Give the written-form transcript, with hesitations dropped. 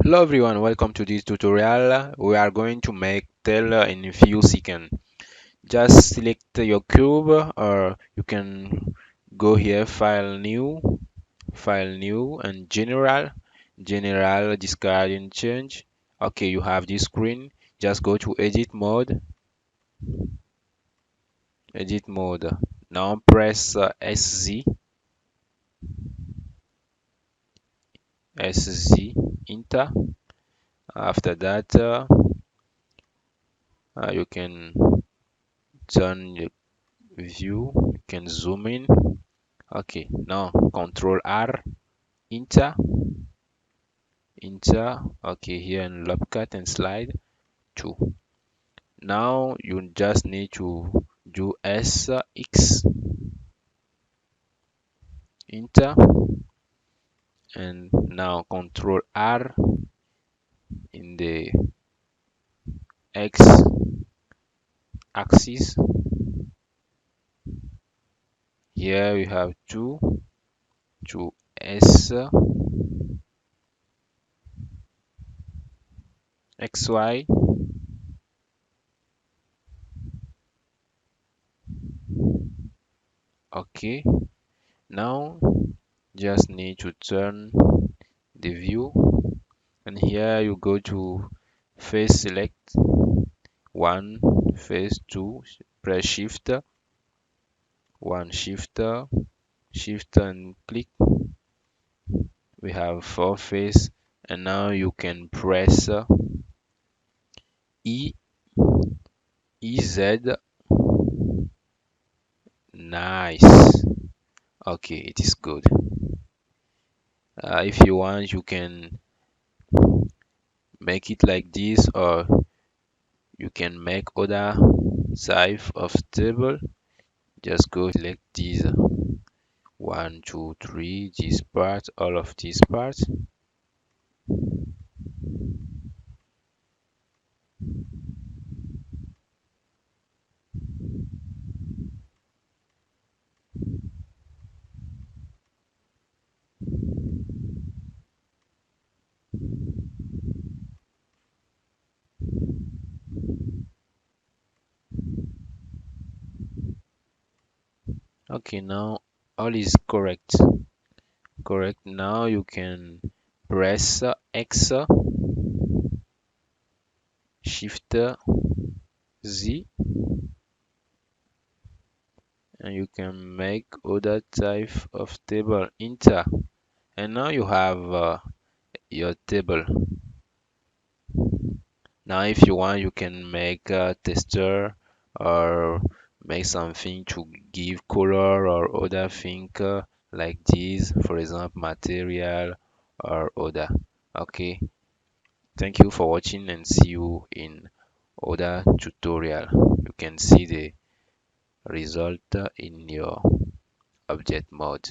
Hello everyone, welcome to this tutorial. We are going to make tail in a few seconds. Just select your cube or you can go here, file new and general discard and change. Okay, you have this screen. Just go to edit mode. Now press SZ, enter. After that, you can turn the view, you can zoom in. Okay, now Control R, enter. Okay, here in Lopcut and slide 2. Now you just need to do SX, enter, and now Control R in the X axis. Here we have to S XY. Okay, now just need to turn the view, and here you go to face select 1, face 2, press shift 1, shift and click. We have 4 face, and now you can press E EZ. Nice. Okay, it is good. If you want, you can make it like this, or you can make other type of table. Just go select these 1, 2, 3, this part, all of these parts. Okay, now all is correct. Now you can press X, shift Z, and you can make other type of table, enter, and now you have your table. Now if you want, you can make a tester or make something to give color or other thing, like this, for example, material or other. Okay, thank you for watching, and see you in other tutorial. You can see the result in your object mode.